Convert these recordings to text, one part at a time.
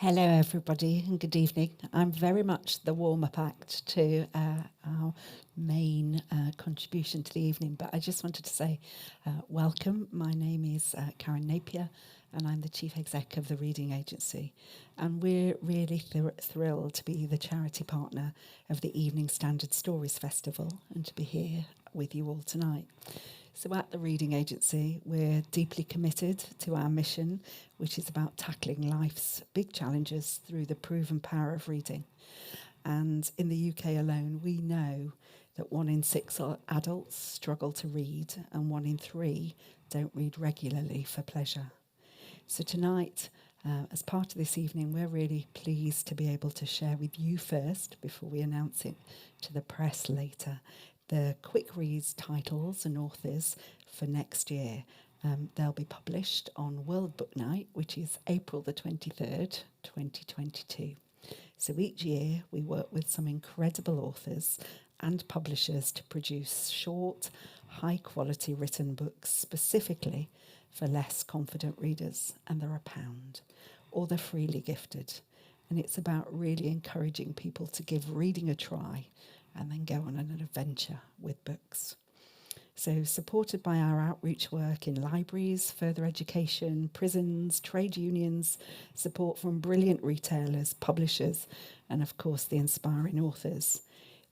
Hello, everybody, and good evening. I'm very much the warm-up act to our main contribution to the evening, but I just wanted to say welcome. My name is Karen Napier, and I'm the Chief Exec of the Reading Agency. And we're really thrilled to be the charity partner of the Evening Standard Stories Festival and to be here with you all tonight. So at the Reading Agency, we're deeply committed to our mission, which is about tackling life's big challenges through the proven power of reading. And in the UK alone, we know that 1 in 6 adults struggle to read and 1 in 3 don't read regularly for pleasure. So tonight, as part of this evening, we're really pleased to be able to share with you first, before we announce it to the press later, the quick reads titles and authors for next year. They'll be published on World Book Night, which is April the 23rd, 2022. So each year we work with some incredible authors and publishers to produce short, high-quality written books specifically for less confident readers, and they're £1, or they're freely gifted. And it's about really encouraging people to give reading a try and then go on an adventure with books. So supported by our outreach work in libraries, further education, prisons, trade unions, support from brilliant retailers, publishers, and of course the inspiring authors,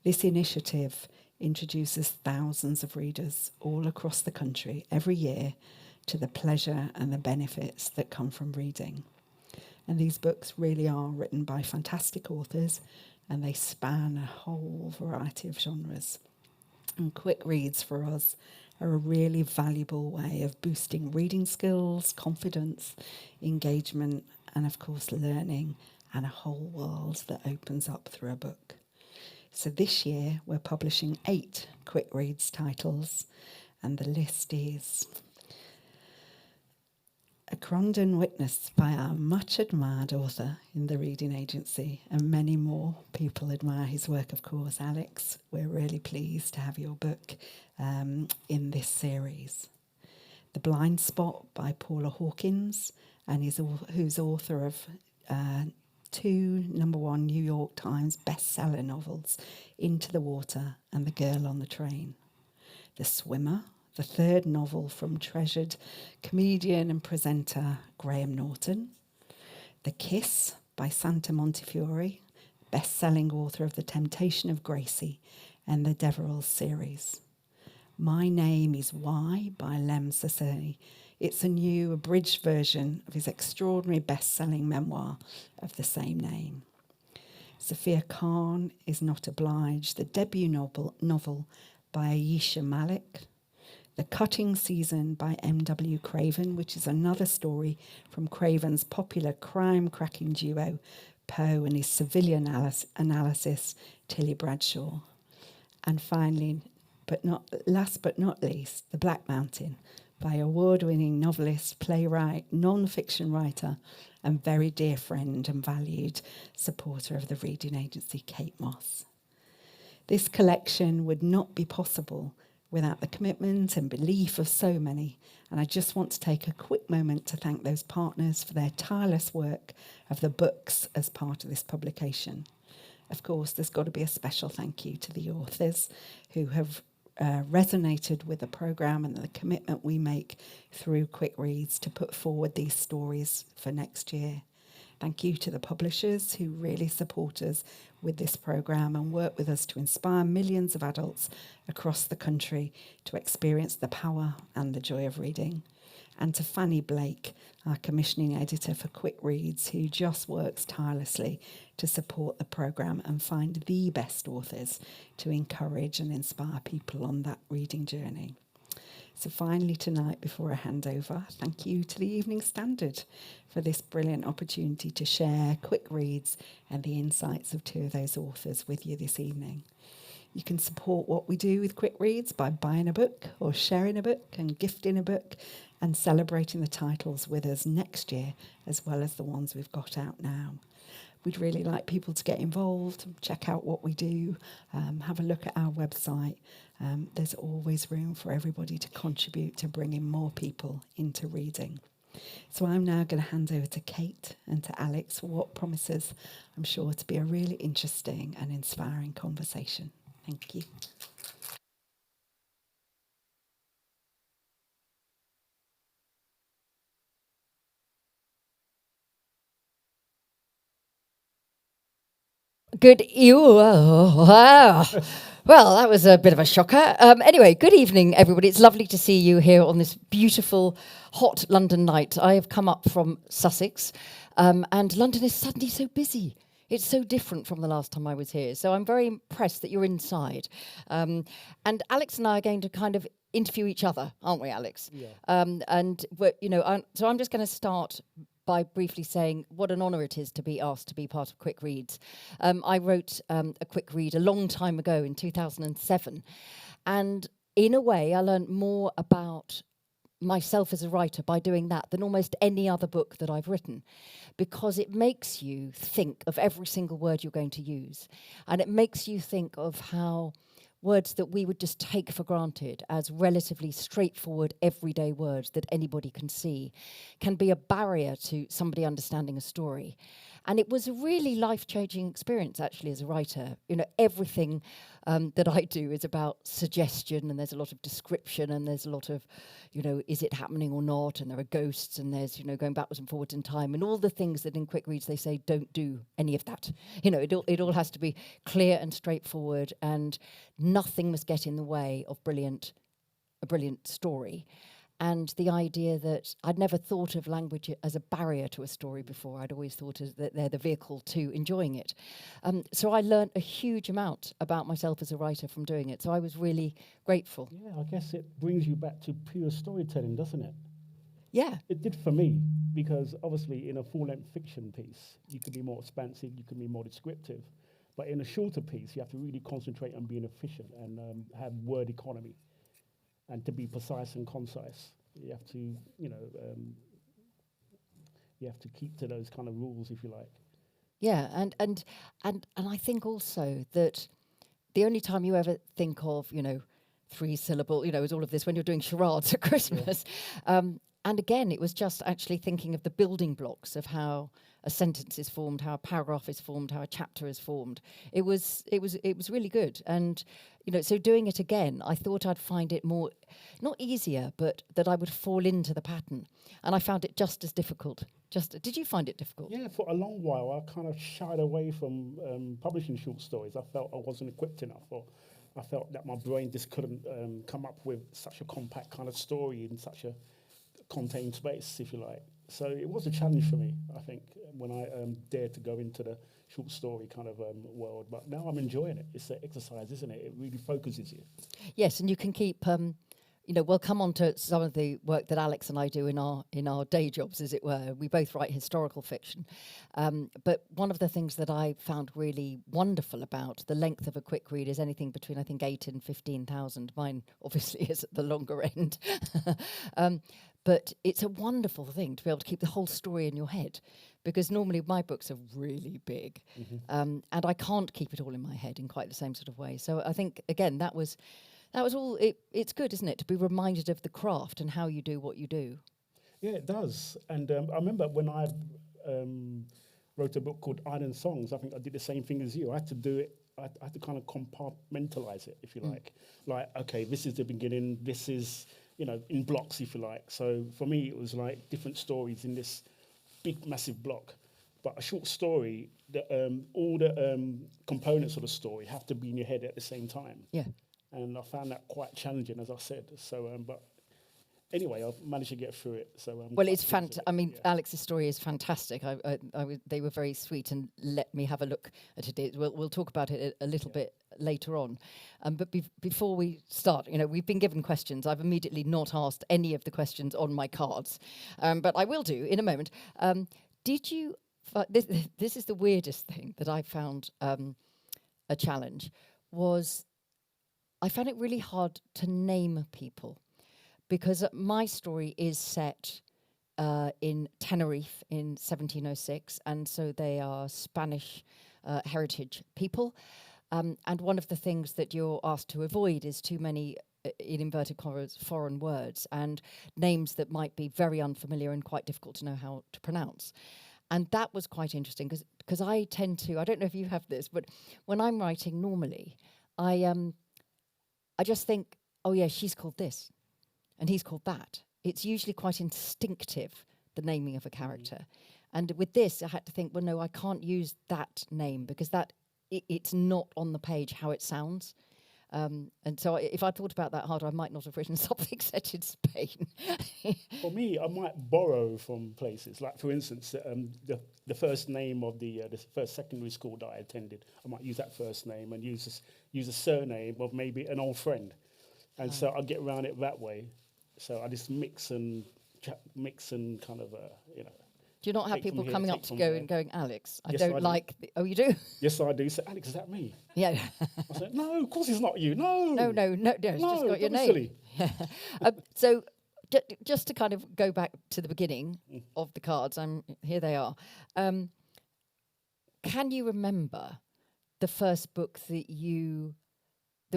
this initiative introduces thousands of readers all across the country every year to the pleasure and the benefits that come from reading. And these books really are written by fantastic authors, and they span a whole variety of genres. And quick reads for us are a really valuable way of boosting reading skills, confidence, engagement, and of course learning, and a whole world that opens up through a book. So this year we're publishing 8 quick reads titles, and the list is A Crondon Witness by our much admired author in the Reading Agency, and many more people admire his work, of course. Alex, we're really pleased to have your book in this series. The Blind Spot by Paula Hawkins, and who's author of 2 #1 New York Times bestseller novels, Into the Water and The Girl on the Train. The Swimmer, the 3rd novel from treasured comedian and presenter Graham Norton. The Kiss by Santa Montefiore, best-selling author of The Temptation of Gracie and the Deverell series. My Name is Why by Lem Sassoon. It's a new abridged version of his extraordinary best-selling memoir of the same name. Sophia Khan is Not Obliged, the debut novel by Ayesha Malik. The Cutting Season by M.W. Craven, which is another story from Craven's popular crime-cracking duo, Poe and his civilian analysis, Tilly Bradshaw. And finally, last but not least, The Black Mountain by award-winning novelist, playwright, non-fiction writer, and very dear friend and valued supporter of the Reading Agency, Kate Mosse. This collection would not be possible without the commitment and belief of so many. And I just want to take a quick moment to thank those partners for their tireless work of the books as part of this publication. Of course, there's got to be a special thank you to the authors who have resonated with the programme and the commitment we make through Quick Reads to put forward these stories for next year. Thank you to the publishers who really support us with this programme and work with us to inspire millions of adults across the country to experience the power and the joy of reading. And to Fanny Blake, our commissioning editor for Quick Reads, who just works tirelessly to support the programme and find the best authors to encourage and inspire people on that reading journey. So finally tonight, before I hand over, thank you to the Evening Standard for this brilliant opportunity to share quick reads and the insights of 2 of those authors with you this evening. You can support what we do with Quick Reads by buying a book or sharing a book and gifting a book and celebrating the titles with us next year, as well as the ones we've got out now. We'd really like people to get involved, check out what we do, have a look at our website. There's always room for everybody to contribute to bringing more people into reading. So I'm now going to hand over to Kate and to Alex for what promises, I'm sure, to be a really interesting and inspiring conversation. Thank you. Wow. Well, that was a bit of a shocker. Anyway, good evening, everybody. It's lovely to see you here on this beautiful, hot London night. I have come up from Sussex, and London is suddenly so busy. It's so different from the last time I was here. So I'm very impressed that you're inside. And Alex and I are going to kind of interview each other, aren't we, Alex? Yeah. So I'm just going to start by briefly saying what an honour it is to be asked to be part of Quick Reads. I wrote a quick read a long time ago in 2007, and in a way I learned more about myself as a writer by doing that than almost any other book that I've written, because it makes you think of every single word you're going to use, and it makes you think of how words that we would just take for granted as relatively straightforward everyday words that anybody can see can be a barrier to somebody understanding a story. And it was a really life-changing experience, actually, as a writer. You know, everything that I do is about suggestion, and there's a lot of description, and there's a lot of, you know, is it happening or not? And there are ghosts, and there's, you know, going backwards and forwards in time, and all the things that in quick reads they say don't do any of that. You know, it all has to be clear and straightforward, and nothing must get in the way of a brilliant story. And the idea that I'd never thought of language as a barrier to a story before. I'd always thought that they're the vehicle to enjoying it. So I learnt a huge amount about myself as a writer from doing it. So I was really grateful. Yeah, I guess it brings you back to pure storytelling, doesn't it? Yeah. It did for me, because obviously in a full-length fiction piece, you can be more expansive, you can be more descriptive. But in a shorter piece, you have to really concentrate on being efficient and have word economy. And to be precise and concise, you have to, you have to keep to those kind of rules, if you like. Yeah, and I think also that the only time you ever think of, you know, three syllable, you know, is all of this when you're doing charades at Christmas. Yeah. And again, it was just actually thinking of the building blocks of how a sentence is formed, how a paragraph is formed, how a chapter is formed. It was really good. And, you know, so doing it again, I thought I'd find it more, not easier, but that I would fall into the pattern. And I found it just as difficult. Did you find it difficult? Yeah, for a long while, I kind of shied away from publishing short stories. I felt I wasn't equipped enough, or I felt that my brain just couldn't come up with such a compact kind of story in such a contained space, if you like. So it was a challenge for me, I think, when I dared to go into the short story kind of world. But now I'm enjoying it. It's an exercise, isn't it? It really focuses you. Yes, and you can keep, you know, we'll come on to some of the work that Alex and I do in our day jobs, as it were. We both write historical fiction. But one of the things that I found really wonderful about the length of a quick read is anything between, I think, 8 and 15,000. Mine obviously is at the longer end. But it's a wonderful thing to be able to keep the whole story in your head, because normally my books are really big, and I can't keep it all in my head in quite the same sort of way. So I think, again, that was all. It's good, isn't it, to be reminded of the craft and how you do what you do. Yeah, it does. And I remember when I wrote a book called Iron Songs, I think I did the same thing as you. I had to do it. I had to kind of compartmentalize it, if you like. Like, okay, this is the beginning. This is, you know, in blocks, if you like. So for me, it was like different stories in this big, massive block. But a short story, all the components of the story have to be in your head at the same time. Yeah. And I found that quite challenging, as I said. So, but anyway, I've managed to get through it. So, well, it's fantastic. I mean, yeah. Alex's story is fantastic. They were very sweet and let me have a look at it. We'll talk about it a little bit later on. But before we start, you know, we've been given questions. I've immediately not asked any of the questions on my cards, but I will do in a moment. Did you? This is the weirdest thing that I found a challenge. Was I found it really hard to name people, because my story is set in Tenerife in 1706, and so they are Spanish heritage people. And one of the things that you're asked to avoid is too many in inverted commas, foreign words and names that might be very unfamiliar and quite difficult to know how to pronounce. And that was quite interesting because I tend to, I don't know if you have this, but when I'm writing normally, I just think, oh yeah, she's called this and he's called that. It's usually quite instinctive, the naming of a character. And with this, I had to think, well, no, I can't use that name because it's not on the page how it sounds. And so if I thought about that harder, I might not have written something set in Spain. For me, I might borrow from places. Like, for instance, the first name of the first secondary school that I attended, I might use that first name and use a surname of maybe an old friend. And so I'll get around it that way. So I just mix and kind of, Do you not have take from people here, coming take up to from go there. and going, Alex, I Yes, don't I do. like... Oh, you do? Yes, I do. So, Alex, is that me? Yeah. I said, no, of course it's not you. No. No, it's just No, got your don't be name. silly. So just to kind of go back to the beginning of the cards, here they are. Can you remember the first book that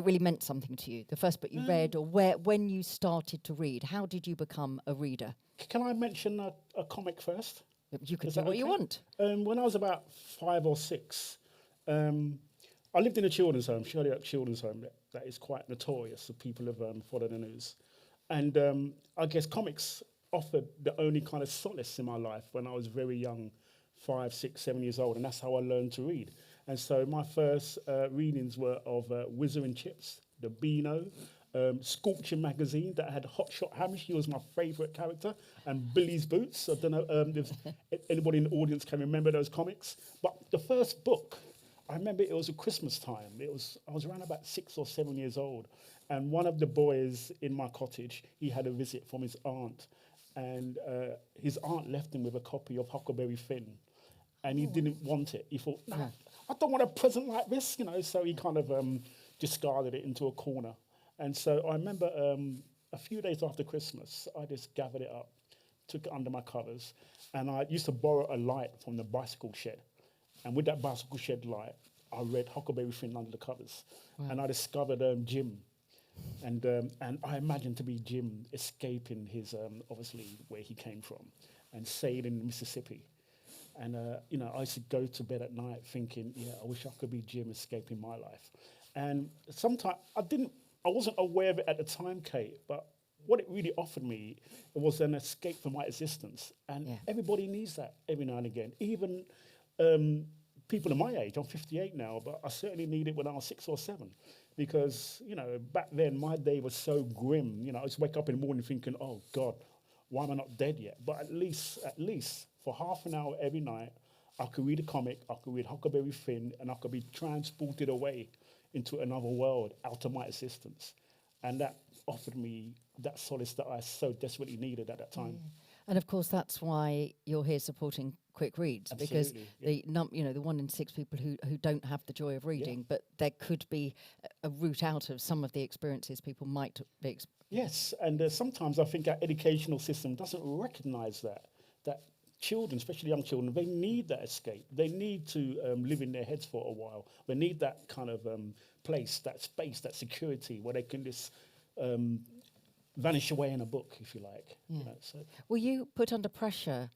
really meant something to you? The first book you read, or when you started to read? How did you become a reader? Can I mention a comic first? You can Is do that what you okay? want. When I was about 5 or 6, I lived in a children's home, Shirley Oak Children's Home, that is quite notorious if people have followed the news. And I guess comics offered the only kind of solace in my life when I was very young, 5, 6, 7 years old, and that's how I learned to read. And so my first readings were of Whizzer and Chips, the Beano, Scorching magazine that had Hot Shot Hamish. He was my favourite character, and Billy's Boots. I don't know if anybody in the audience can remember those comics. But the first book, I remember it was a Christmas time. I was around about 6 or 7 years old, and one of the boys in my cottage, he had a visit from his aunt, and his aunt left him with a copy of Huckleberry Finn, and he didn't want it. He thought, no, I don't want a present like this, So he kind of discarded it into a corner. And so I remember a few days after Christmas, I just gathered it up, took it under my covers, and I used to borrow a light from the bicycle shed. And with that bicycle shed light, I read Huckleberry Finn under the covers. Wow. And I discovered Jim. And I imagined to be Jim escaping his, obviously, where he came from, and sailing Mississippi. And, I used to go to bed at night thinking, I wish I could be Jim escaping my life. And sometimes I wasn't aware of it at the time, Kate, but what it really offered me was an escape from my existence. And everybody needs that every now and again. Even people in my age, I'm 58 now, but I certainly needed it when I was 6 or 7. Because, back then my day was so grim. I used to wake up in the morning thinking, oh God, why am I not dead yet? But at least for half an hour every night, I could read a comic, I could read Huckleberry Finn, and I could be transported away into another world, out of my existence. And that offered me that solace that I so desperately needed at that time. And of course, that's why you're here supporting Quick Reads. Absolutely, because the 1 in 6 people who don't have the joy of reading, but there could be a route out of some of the experiences people might be experiencing. Yes, and sometimes I think our educational system doesn't recognise that children, especially young children, they need that escape. They need to live in their heads for a while. They need that kind of place, that space, that security where they can just vanish away in a book, if you like. So. Were you put under pressure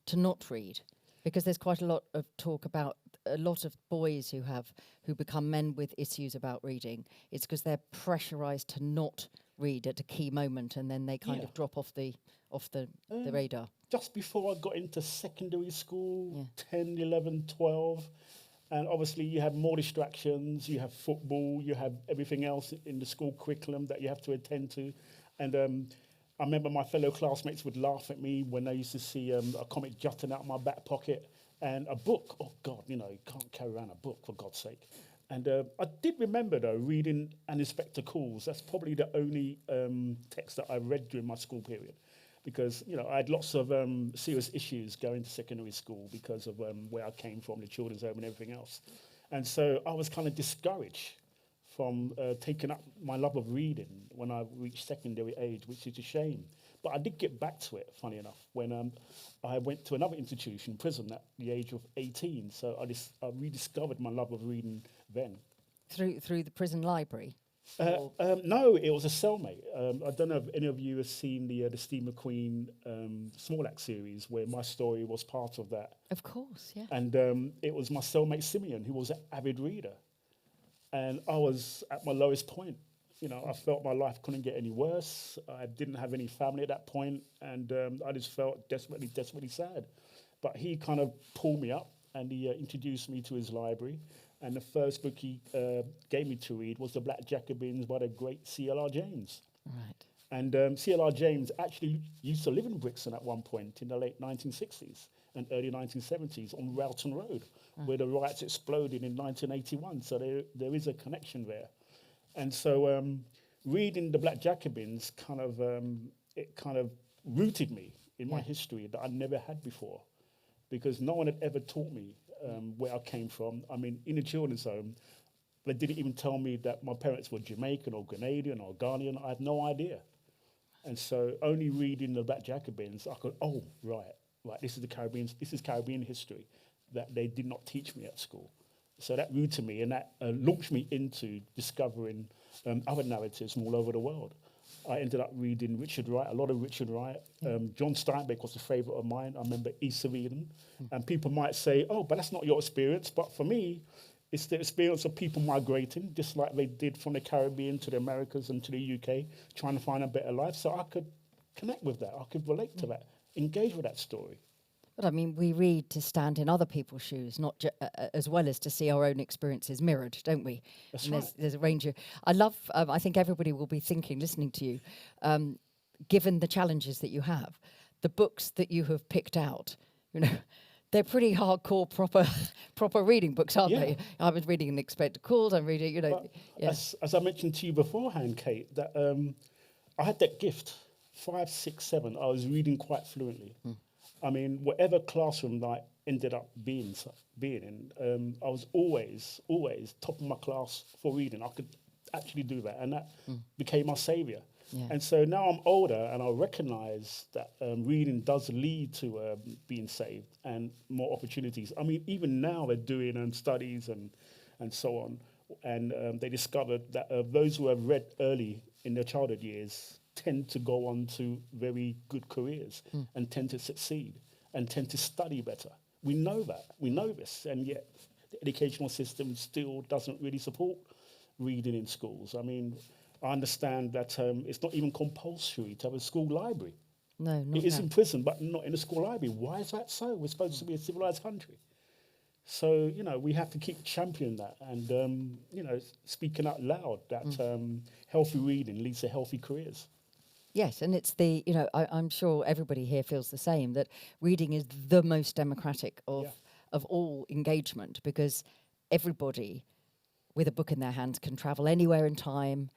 to not read? Because there's quite a lot of talk about a lot of boys who become men with issues about reading. It's because they're pressurised to not read at a key moment, and then they kind of drop off the radar. Just before I got into secondary school, 10, 11, 12, and obviously you have more distractions, you have football, you have everything else in the school curriculum that you have to attend to. And I remember my fellow classmates would laugh at me when they used to see a comic jutting out of my back pocket, and a book. Oh God, you can't carry around a book, for God's sake. And I did remember, though, reading An Inspector Calls. That's probably the only text that I read during my school period, because I had lots of serious issues going to secondary school because of where I came from, the children's home and everything else. And so I was kind of discouraged from taking up my love of reading when I reached secondary age, which is a shame. But I did get back to it, funny enough, when I went to another institution, prison, at the age of 18. So I rediscovered my love of reading then. Through the prison library? No, it was a cellmate. I don't know if any of you have seen the Steve McQueen Small Axe series, where my story was part of that. Of course, yeah. And it was my cellmate Simeon, who was an avid reader. And I was at my lowest point. You know, I felt my life couldn't get any worse. I didn't have any family at that point, and I just felt desperately, desperately sad. But he kind of pulled me up, and he introduced me to his library. And the first book he gave me to read was The Black Jacobins by the great C.L.R. James. Right. And C.L.R. James actually used to live in Brixton at one point in the late 1960s and early 1970s on Rowton Road, where the riots exploded in 1981. So there is a connection there. And so reading The Black Jacobins kind of rooted me in my history that I never had before, because no one had ever taught me where I came from. I mean, in a children's home, they didn't even tell me that my parents were Jamaican or Grenadian or Ghanaian. I had no idea. And so only reading The Black Jacobins, I could, right, this is Caribbean history that they did not teach me at school. So that rooted me, and that launched me into discovering other narratives from all over the world. I ended up reading Richard Wright, a lot of Richard Wright. John Steinbeck was a favourite of mine. I remember East of Eden. And people might say, oh, but that's not your experience. But for me, it's the experience of people migrating, just like they did from the Caribbean to the Americas and to the UK, trying to find a better life. So I could connect with that. I could relate to that, engage with that story. But I mean, we read to stand in other people's shoes, not as well as to see our own experiences mirrored, don't we? That's and right. There's a range of. I love. I think everybody will be thinking, listening to you, given the challenges that you have, the books that you have picked out. You know, they're pretty hardcore, proper reading books, aren't they? I was reading Unexpected Calls. I'm reading. You know, as I mentioned to you beforehand, Kate, that I had that gift. 5, 6, 7. I was reading quite fluently. I mean, whatever classroom I ended up being in, I was always top of my class for reading. I could actually do that, and that became my saviour. Yeah. And so now I'm older, and I recognise that reading does lead to being saved and more opportunities. I mean, even now they're doing studies and so on, and they discovered that those who have read early in their childhood years tend to go on to very good careers and tend to succeed and tend to study better. We know that. We know this. And yet the educational system still doesn't really support reading in schools. I mean, I understand that it's not even compulsory to have a school library. No, not It is now. in prison, but not in a school library. Why is that so? We're supposed to be a civilized country. So, you know, we have to keep championing that and, you know, speaking out loud that healthy reading leads to healthy careers. Yes, and it's the, you know, I'm sure everybody here feels the same, that reading is the most democratic of all engagement, because everybody with a book in their hands can travel anywhere in time,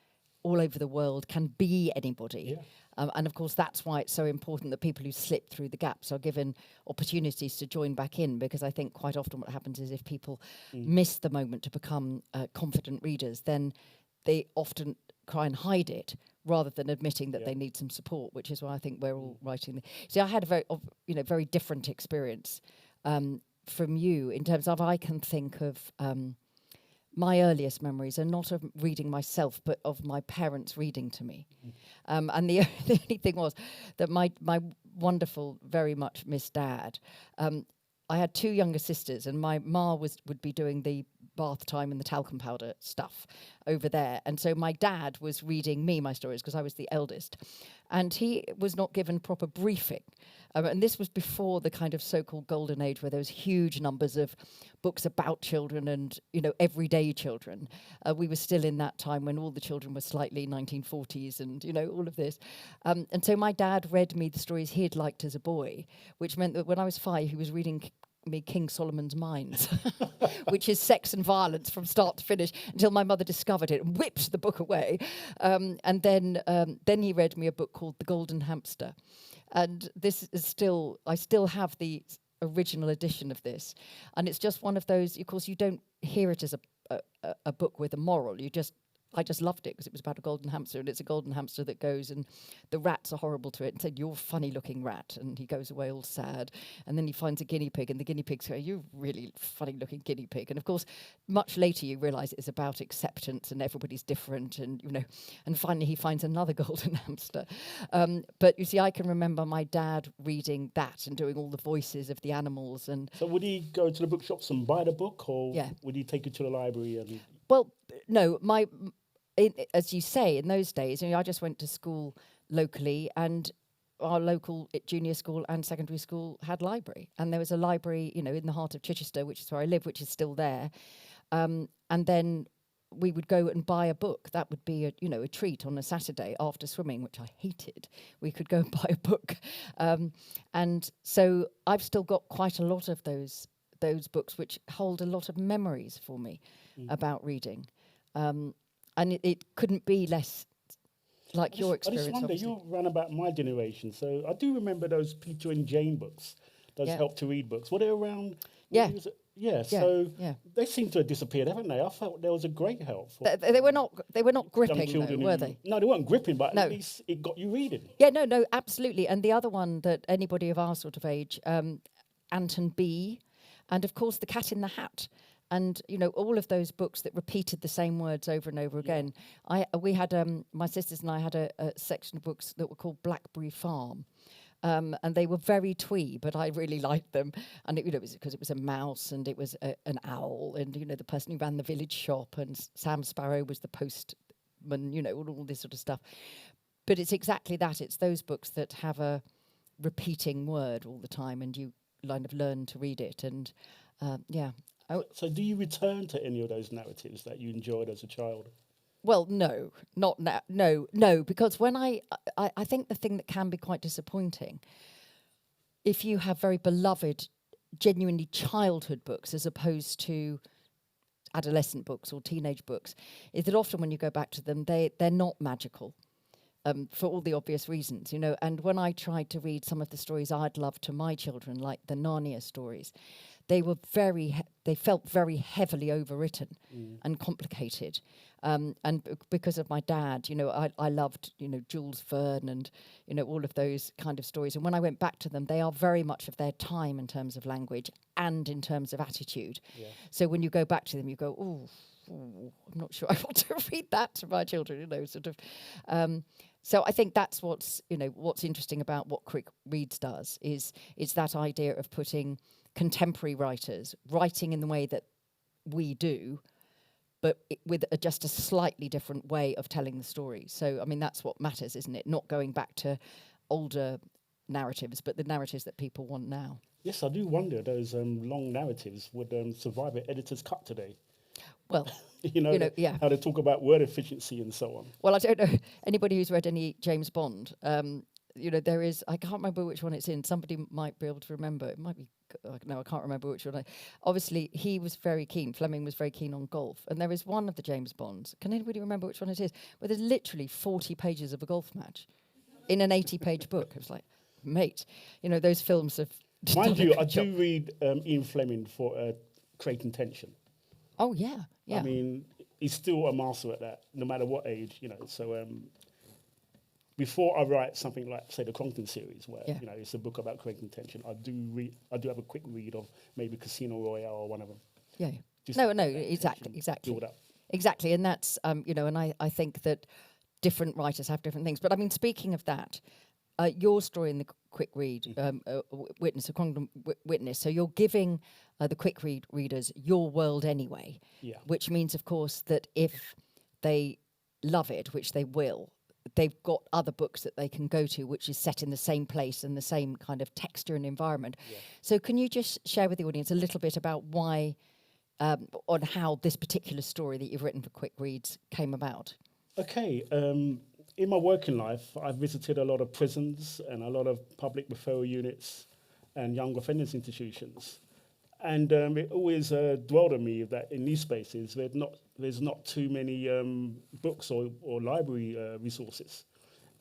all over the world, can be anybody. Yeah. And of course, that's why it's so important that people who slip through the gaps are given opportunities to join back in, because I think quite often what happens is if people miss the moment to become confident readers, then they often try and hide it rather than admitting that they need some support, which is why I think we're all writing. See, I had a very different experience from you in terms of, I can think of my earliest memories are not of reading myself, but of my parents reading to me. And the only thing was that my wonderful, very much missed dad, I had 2 younger sisters, and my ma would be doing the bath time and the talcum powder stuff over there. And so my dad was reading me my stories because I was the eldest. And he was not given proper briefing. And this was before the kind of so-called golden age where there was huge numbers of books about children and, you know, everyday children. We were still in that time when all the children were slightly 1940s and, you know, all of this. And so my dad read me the stories he'd liked as a boy, which meant that when I was 5, he was reading me King Solomon's Mines, which is sex and violence from start to finish, until my mother discovered it and whipped the book away. And then he read me a book called The Golden Hamster. And this is I still have the original edition of this. And it's just one of those, of course, you don't hear it as a book with a moral. You just I just loved it because it was about a golden hamster, and it's a golden hamster that goes, and the rats are horrible to it and said, "You're a funny looking rat," and he goes away all sad, and then he finds a guinea pig, and the guinea pig's going, "You're really funny looking guinea pig," and of course much later you realise it's about acceptance and everybody's different, and and finally he finds another golden hamster. But you see, I can remember my dad reading that and doing all the voices of the animals. And so would he go to the bookshops and buy the book, or Yeah. would he take it to the library? And Well, no, as you say, in those days, I just went to school locally, and our local junior school and secondary school had library, and there was a library, in the heart of Chichester, which is where I live, which is still there. And then we would go and buy a book. That would be a treat on a Saturday after swimming, which I hated. We could go and buy a book, and so I've still got quite a lot of those books, which hold a lot of memories for me about reading. And it couldn't be less like your experience. I just wonder, obviously. you ran about my generation, so I do remember those Peter and Jane books, those help to read books. Were they around? Yeah. So Yeah. they seem to have disappeared, haven't they? I felt there was a great help for They were not young gripping, though, children. were they? No, they weren't gripping, but No. at least it got you reading. Yeah, no, absolutely. And the other one that anybody of our sort of age, Anton B, and of course The Cat in the Hat. And all of those books that repeated the same words over and over again. We had my sisters and I had a section of books that were called Blackberry Farm, and they were very twee, but I really liked them. And it was because it was a mouse, and it was an owl, and the person who ran the village shop, and Sam Sparrow was the postman. All this sort of stuff. But it's exactly that. It's those books that have a repeating word all the time, and you kind of learn to read it. And So do you return to any of those narratives that you enjoyed as a child? Well, no, not now. No, because when I think the thing that can be quite disappointing, if you have very beloved, genuinely childhood books as opposed to adolescent books or teenage books, is that often when you go back to them, they're not magical. For all the obvious reasons, And when I tried to read some of the stories I'd loved to my children, like the Narnia stories, they were they felt very heavily overwritten and complicated. And because of my dad, I loved, Jules Verne and, all of those kind of stories. And when I went back to them, they are very much of their time in terms of language and in terms of attitude. Yeah. So when you go back to them, you go, oh, I'm not sure I want to read that to my children, sort of. So I think that's what's interesting about what Quick Reads does is it's that idea of putting contemporary writers writing in the way that we do, but with just a slightly different way of telling the story. So, I mean, that's what matters, isn't it? Not going back to older narratives, but the narratives that people want now. Yes, I do wonder those long narratives would survive an editor's cut today. Well, yeah. How they talk about word efficiency and so on. Well, I don't know anybody who's read any James Bond. There is, I can't remember which one it's in. Somebody might be able to remember. It might be, no, I can't remember which one. Obviously, Fleming was very keen on golf. And there is one of the James Bonds. Can anybody remember which one it is? Where there's literally 40 pages of a golf match in an 80-page book. It was like, mate, those films have... Mind you, I do read Ian Fleming for creating tension. Oh, yeah. I mean, he's still a master at that, no matter what age, So before I write something like, say, the Crompton series, where it's a book about creating tension, I do have a quick read of maybe Casino Royale or one of them. Yeah. Just Exactly. Build up. Exactly, and that's and I think that different writers have different things. But I mean, speaking of that, your story in the Quick Read, Witness, a Crompton Witness. So you're giving the Quick Read readers your world anyway, which means, of course, that if they love it, which they will, they've got other books that they can go to, which is set in the same place and the same kind of texture and environment. Yeah. So can you just share with the audience a little bit about why, on how this particular story that you've written for Quick Reads came about? Okay. In my working life, I've visited a lot of prisons and a lot of public referral units and young offenders institutions. And it always dwelled on me that in these spaces, there's not too many books or library resources.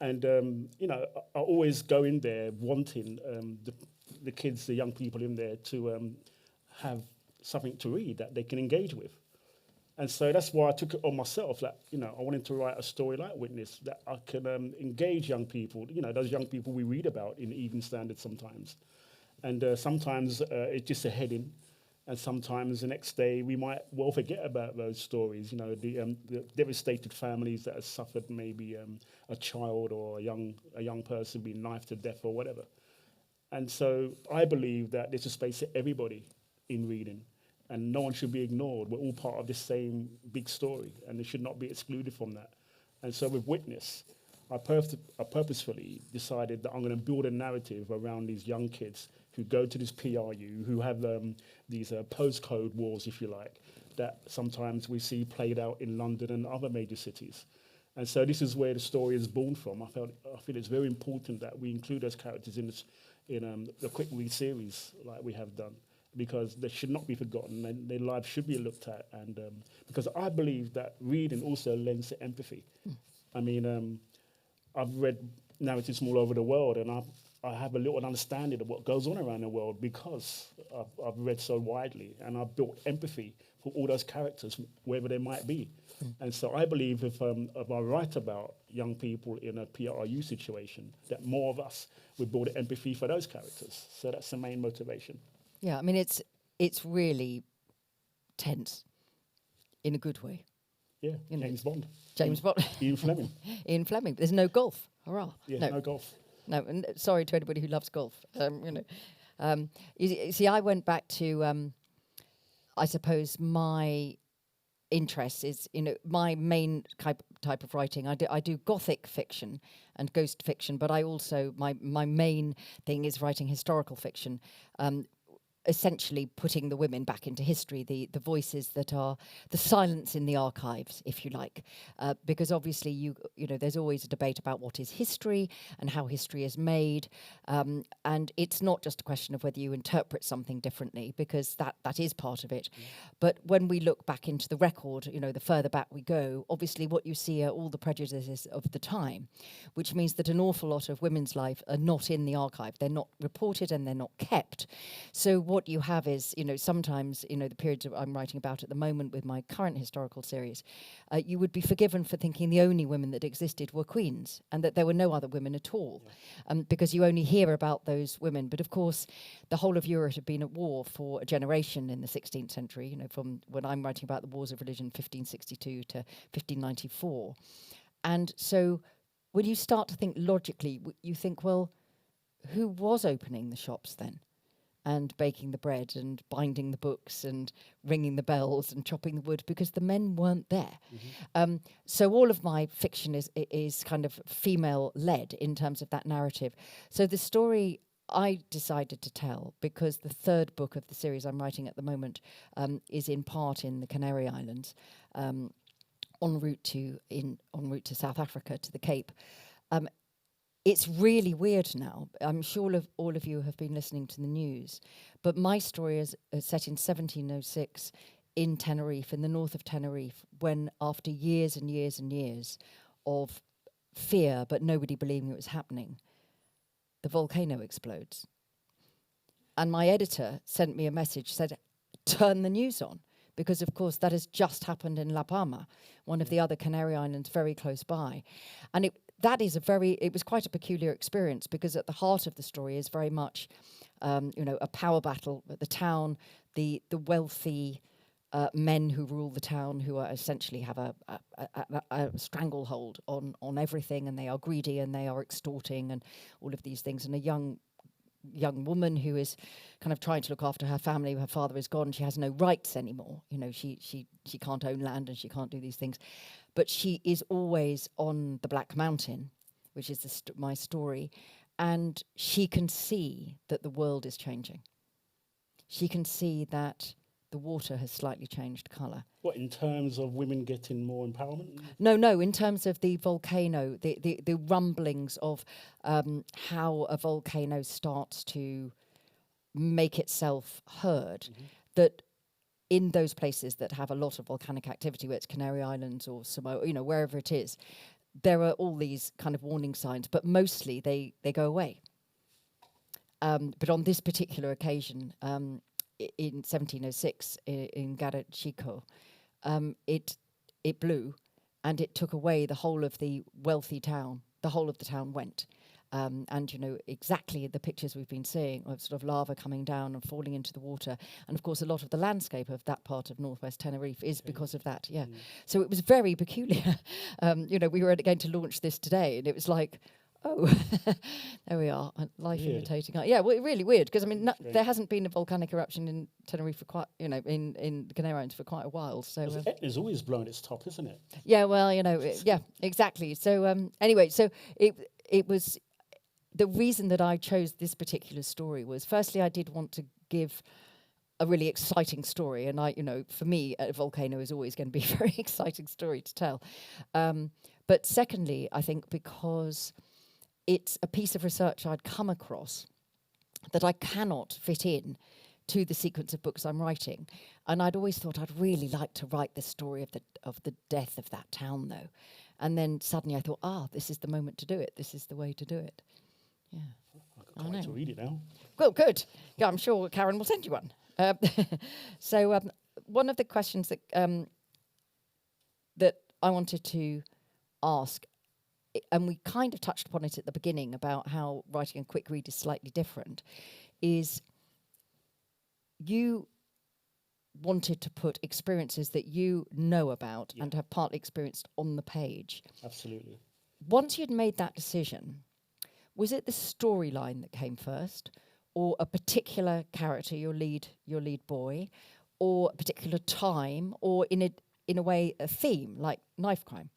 And, I always go in there wanting the kids, the young people in there to have something to read that they can engage with. And so that's why I took it on myself that, I wanted to write a story like Witness that I can engage young people, those young people we read about in Evening Standard sometimes. And sometimes it's just a heading. And sometimes the next day we might well forget about those stories, the devastated families that have suffered maybe a child or a young person being knifed to death or whatever. And so I believe that there's a space for everybody in reading. And no one should be ignored. We're all part of this same big story, and they should not be excluded from that. And so with Witness, I purposefully decided that I'm going to build a narrative around these young kids who go to this PRU, who have these postcode wars, if you like, that sometimes we see played out in London and other major cities. And so this is where the story is born from. I feel it's very important that we include those characters in the quick read series like we have done, because they should not be forgotten and their lives should be looked at. And because I believe that reading also lends to empathy. I mean, I've read narratives from all over the world, and I have a little understanding of what goes on around the world because I've read so widely, and I've built empathy for all those characters, wherever they might be. And so I believe if I write about young people in a PRU situation, that more of us would build empathy for those characters. So that's the main motivation. Yeah, I mean, it's really tense in a good way. Yeah, James Bond. James Bond. Ian Fleming. Ian Fleming. There's no golf. Hurrah. Yeah, no golf. No, and sorry to anybody who loves golf. You see, I went back to, I suppose, my interest is, my main type of writing. I do gothic fiction and ghost fiction, but I also, my main thing is writing historical fiction. Essentially putting the women back into history, the voices that are the silence in the archives, if you like, because obviously you know there's always a debate about what is history and how history is made, and it's not just a question of whether you interpret something differently, because that is part of it. But when we look back into the record, the further back we go, obviously what you see are all the prejudices of the time, which means that an awful lot of women's life are not in the archive. They're not reported and they're not kept. So what you have is, sometimes, the periods I'm writing about at the moment with my current historical series, you would be forgiven for thinking the only women that existed were queens and that there were no other women at all, because you only hear about those women. But of course, the whole of Europe had been at war for a generation in the 16th century, from when I'm writing about the wars of religion, 1562 to 1594. And so when you start to think logically, you think, well, who was opening the shops then? And baking the bread and binding the books and ringing the bells and chopping the wood, because the men weren't there. So all of my fiction is kind of female-led in terms of that narrative. So the story I decided to tell, because the third book of the series I'm writing at the moment is in part in the Canary Islands, en route to South Africa, to the Cape. It's really weird now. I'm sure all of you have been listening to the news, but my story is set in 1706 in Tenerife, in the north of Tenerife, when after years and years and years of fear, but nobody believing it was happening, the volcano explodes. And my editor sent me a message, said, turn the news on, because of course that has just happened in La Palma, one of the other Canary Islands very close by. And it was quite a peculiar experience, because at the heart of the story is very much, a power battle at the town, the wealthy men who rule the town, who are essentially have a stranglehold on everything, and they are greedy and they are extorting and all of these things. And a young woman who is kind of trying to look after her family. Her father is gone. She has no rights anymore. She can't own land and she can't do these things. But she is always on the Black Mountain, which is my story, and she can see that the world is changing. She can see that the water has slightly changed colour. What, in terms of women getting more empowerment? No, in terms of the volcano, the rumblings of how a volcano starts to make itself heard, that in those places that have a lot of volcanic activity, where it's Canary Islands or Samoa, wherever it is, there are all these kind of warning signs, but mostly they go away. But on this particular occasion, in 1706, in Garret Chico, it blew, and it took away the whole of the wealthy town. The whole of the town went. And, you know, exactly the pictures we've been seeing of sort of lava coming down and falling into the water. And, of course, a lot of the landscape of that part of northwest Tenerife is because of that, yeah. So it was very peculiar. You know, we were going to launch this today, and it was like, oh, there we are, life Weird. imitating art. Yeah, well, really weird, because, I mean, there hasn't been a volcanic eruption in Tenerife for quite, you know, in the Canary Islands for quite a while. So Etna's always blown its top, isn't it? yeah, well, you know, yeah, exactly. So anyway, so it was... The reason that I chose this particular story was, firstly, I did want to give a really exciting story. And I, you know, for me, a volcano is always going to be a very exciting story to tell. But secondly, I think because it's a piece of research I'd come across that I cannot fit in to the sequence of books I'm writing. And I'd always thought I'd really like to write the story of the death of that town, though. And then suddenly I thought, this is the moment to do it. This is the way to do it. Yeah. I can't wait to read it now. Well, good. Yeah, I'm sure Karen will send you one. So one of the questions that I wanted to ask, and we kind of touched upon it at the beginning about how writing a quick read is slightly different, is you wanted to put experiences that you know about and have partly experienced on the page. Absolutely. Once you'd made that decision, was it the storyline that came first, or a particular character, your lead boy, or a particular time, or in a way a theme like knife crime?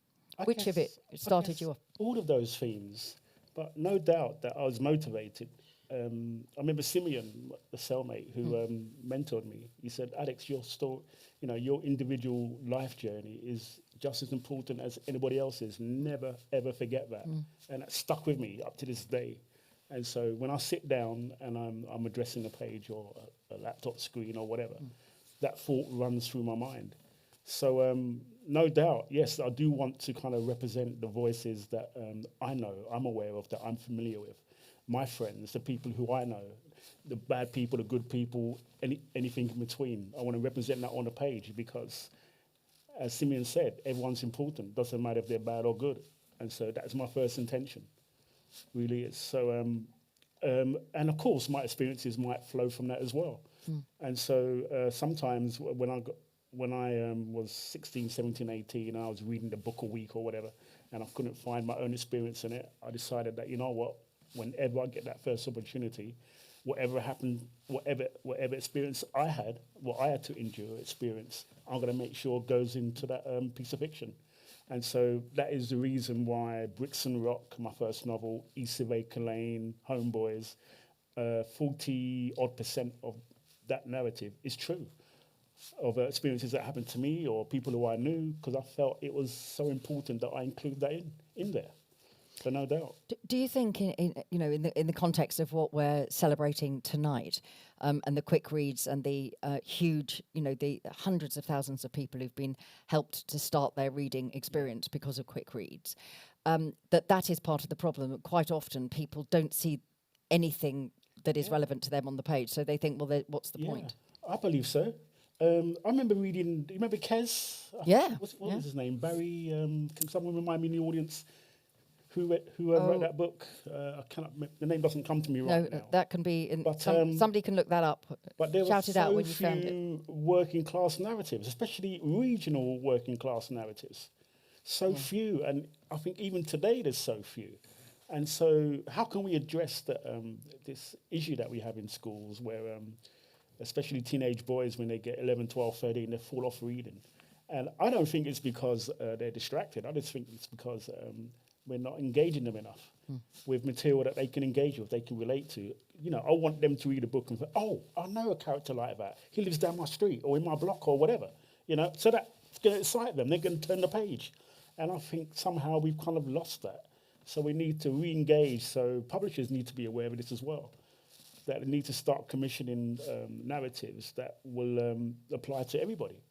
Which of it started you off? All of those themes, but no doubt that I was motivated. I remember Simeon, the cellmate who mentored me. He said, "Alex, your story, you know, your individual life journey is just as important as anybody else's. Never ever forget that." And that stuck with me up to this day. And so when I sit down and I'm addressing a page or a laptop screen or whatever, that thought runs through my mind. So no doubt, yes, I do want to kind of represent the voices that I know, I'm aware of, that I'm familiar with. My friends, the people who I know, the bad people, the good people, anything in between. I want to represent that on the page because, as Simeon said, everyone's important. Doesn't matter if they're bad or good. And so that's my first intention, really is. So, and of course, my experiences might flow from that as well. And so sometimes when I was 16, 17, 18, I was reading the book a week or whatever, and I couldn't find my own experience in it, I decided that, you know what, whenever I get that first opportunity, whatever happened, whatever experience I had, what I had to endure, experience, I'm going to make sure goes into that piece of fiction. And so that is the reason why Bricks and Rock, my first novel, East Surveyor Lane, Homeboys, 40-odd% of that narrative is true, of experiences that happened to me or people who I knew, because I felt it was so important that I include that in there. So no doubt. Do you think, in the context of what we're celebrating tonight, and the quick reads and the huge, the hundreds of thousands of people who've been helped to start their reading experience because of quick reads, that is part of the problem? Quite often, people don't see anything that is relevant to them on the page, so they think, well, what's the point? I believe so. I remember reading. Do you remember Kes? What was his name? Barry. Can someone remind me in the audience? Who wrote that book? I cannot. The name doesn't come to me right now. No, that can be. Somebody can look that up. But there shout were it out when you found it. Working class narratives, especially regional working class narratives. So few, and I think even today there's so few. And so, how can we address this issue that we have in schools, where, especially teenage boys, when they get 11, 12, 13, they fall off reading? And I don't think it's because they're distracted. I just think it's because we're not engaging them enough with material that they can engage with, they can relate to. I want them to read a book and say, oh, I know a character like that. He lives down my street or in my block or whatever. So that's going to excite them. They're going to turn the page. And I think somehow we've kind of lost that. So we need to re-engage. So publishers need to be aware of this as well, that they need to start commissioning narratives that will apply to everybody.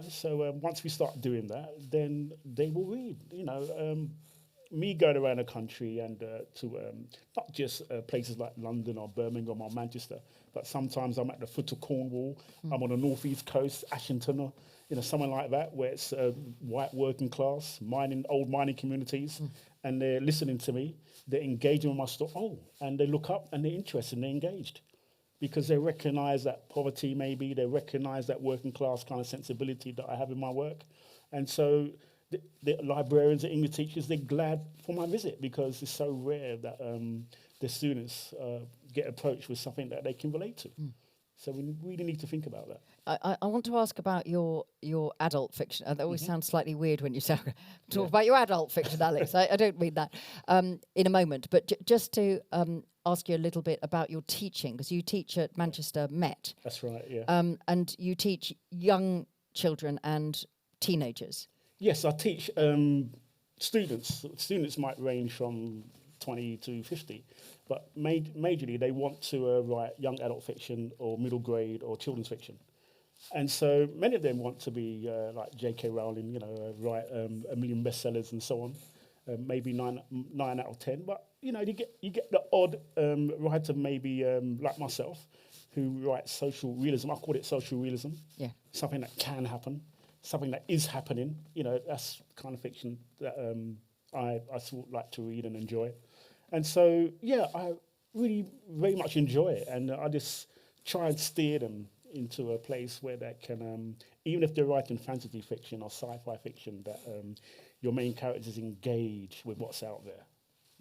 So once we start doing that, then they will read. Me going around the country and to not just places like London or Birmingham or Manchester, but sometimes I'm at the foot of Cornwall, I'm on the northeast coast, Ashington, someone like that, where it's white working class, old mining communities, and they're listening to me, they're engaging with my story. Oh, and they look up and they're interested and they're engaged because they recognise that poverty maybe, they recognise that working class kind of sensibility that I have in my work. And so the librarians, the English teachers, they're glad for my visit because it's so rare that the students get approached with something that they can relate to. So we really need to think about that. I want to ask about your adult fiction. That always sounds slightly weird when you talk about your adult fiction, Alex. I don't mean that in a moment. But just to ask you a little bit about your teaching, because you teach at Manchester Met. That's right, yeah. And you teach young children and teenagers. Yes, I teach students. Students might range from 20 to 50. But majorly, they want to write young adult fiction or middle grade or children's fiction. And so many of them want to be like J.K. Rowling, write a million bestsellers and so on, maybe 9 out of 10. But, you get the odd writer maybe like myself who writes social realism. I call it social realism. Yeah. Something that can happen, something that is happening. That's the kind of fiction that I sort of like to read and enjoy. And so, I really very much enjoy it. And I just try and steer them into a place where they can, even if they're writing fantasy fiction or sci-fi fiction, that your main characters engage with what's out there.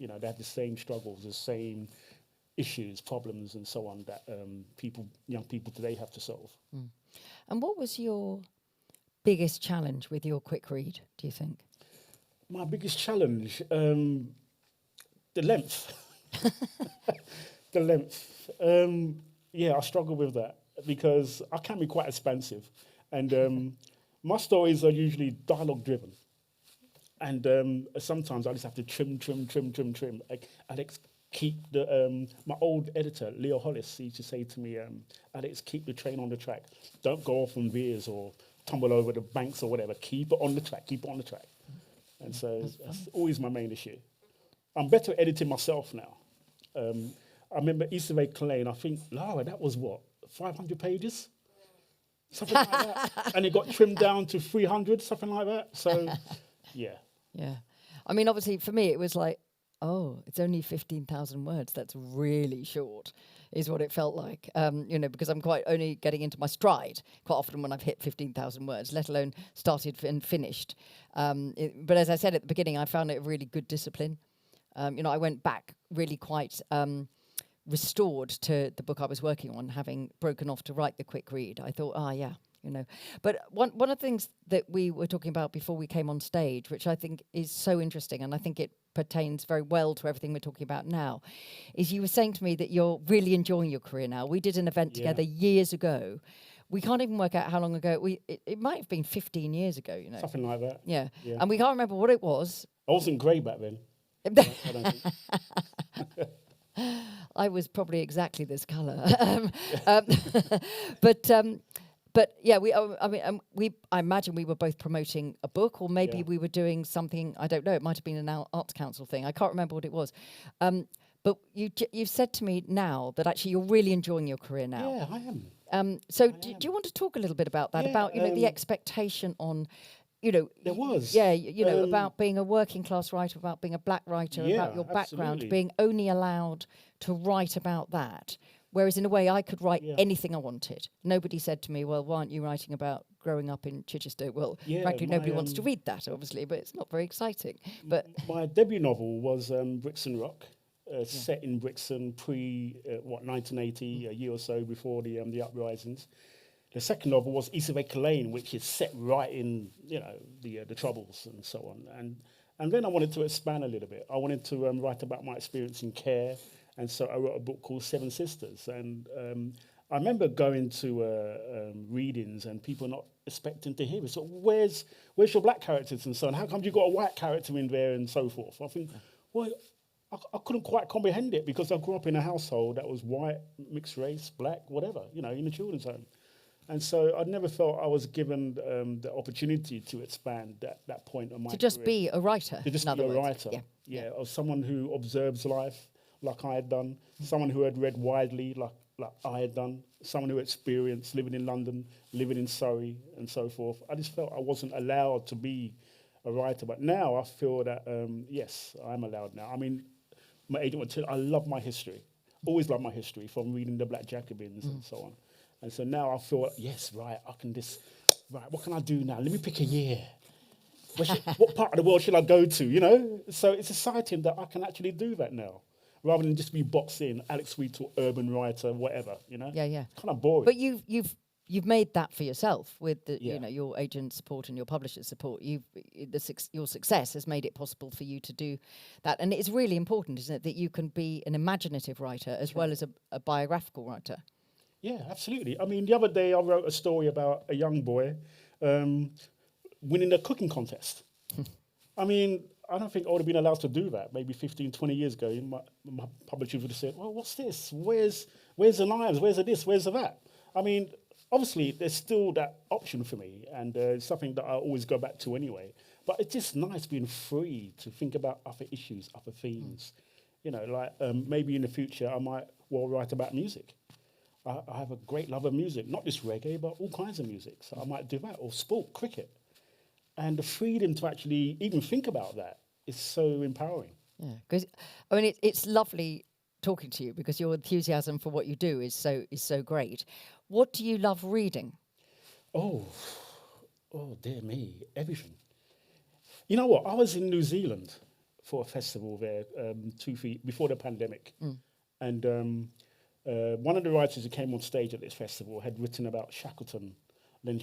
They have the same struggles, the same issues, problems, and so on that young people today have to solve. And what was your biggest challenge with your quick read, do you think? My biggest challenge... the length. The length. I struggle with that because I can be quite expansive. And my stories are usually dialogue driven. And sometimes I just have to trim. Like, Alex, keep the... my old editor, Leo Hollis, used to say to me, Alex, keep the train on the track. Don't go off on veers or tumble over the banks or whatever. Keep it on the track. And so that's always my main issue. I'm better at editing myself now. I remember Easter Egg Lane, I think, Lara, that was what, 500 pages? Something like that. And it got trimmed down to 300, something like that. So, yeah. Yeah. I mean, obviously, for me, it was like, oh, it's only 15,000 words. That's really short, is what it felt like, because I'm quite only getting into my stride quite often when I've hit 15,000 words, let alone started and finished. But as I said at the beginning, I found it a really good discipline. I went back really quite restored to the book I was working on, having broken off to write the quick read. I thought, But one of the things that we were talking about before we came on stage, which I think is so interesting, and I think it pertains very well to everything we're talking about now, is you were saying to me that you're really enjoying your career now. We did an event together years ago. We can't even work out how long ago. It might have been 15 years ago, Something like that. Yeah. And we can't remember what it was. I wasn't grey back then. I don't think. I was probably exactly this colour. But yeah, I imagine we were both promoting a book, or maybe we were doing something. I don't know. It might have been an Arts Council thing. I can't remember what it was. But you've said to me now that actually you're really enjoying your career now. Yeah, I am. So do you want to talk a little bit about that? About the expectation on. There was. Yeah, about being a working class writer, about being a black writer, about your background, being only allowed to write about that. Whereas in a way I could write anything I wanted. Nobody said to me, well, why aren't you writing about growing up in Chichester? Well, frankly, nobody wants to read that, obviously, but it's not very exciting. But my debut novel was Brixton Rock, set in Brixton 1980, a year or so before the uprisings. The second novel was Easter Egg Lane, which is set right in, the Troubles and so on. And then I wanted to expand a little bit. I wanted to write about my experience in care. And so I wrote a book called Seven Sisters. And I remember going to readings and people not expecting to hear it. So where's your black characters and so on? How come you got a white character in there and so forth? I think, well, I couldn't quite comprehend it because I grew up in a household that was white, mixed race, black, whatever, in a children's home. And so I never felt I was given the opportunity to expand that point of my career. Just be a writer. To just be a writer, of someone who observes life like I had done, someone who had read widely like like I had done, someone who experienced living in London, living in Surrey, and so forth. I just felt I wasn't allowed to be a writer. But now I feel that, yes, I'm allowed now. I mean, my agent would tell I love my history. Always love my history, from reading the Black Jacobins and so on. And so now I feel, yes, right, I can just, right, what can I do now? Let me pick a year. What part of the world should I go to, you know? So it's exciting that I can actually do that now, rather than just be boxed in, Alex Wheatle, urban writer, whatever, you know? Yeah. Kind of boring. But you've made that for yourself with the Yeah. your agent support and your publisher support. Your success has made it possible for you to do that, and it's really important, isn't it, that you can be an imaginative writer as well as a biographical writer. Yeah, absolutely. I mean, the other day I wrote a story about a young boy winning a cooking contest. I mean, I don't think I would have been allowed to do that maybe 15, 20 years ago. My publishers would have said, well, what's this? Where's the knives? Where's the this? Where's the that? I mean, obviously, there's still that option for me, and it's something that I always go back to anyway. But it's just nice being free to think about other issues, other themes. You know, like maybe in the future I might write about music. I have a great love of music, not just reggae, but all kinds of music. So I might do that, or sport, cricket. And the freedom to actually even think about that is so empowering. Yeah, because I mean it's lovely talking to you, because your enthusiasm for what you do is so great. What do you love reading? Oh dear me, everything. You know what? I was in New Zealand for a festival there 2 feet before the pandemic, and one of the writers who came on stage at this festival had written about Shackleton. Then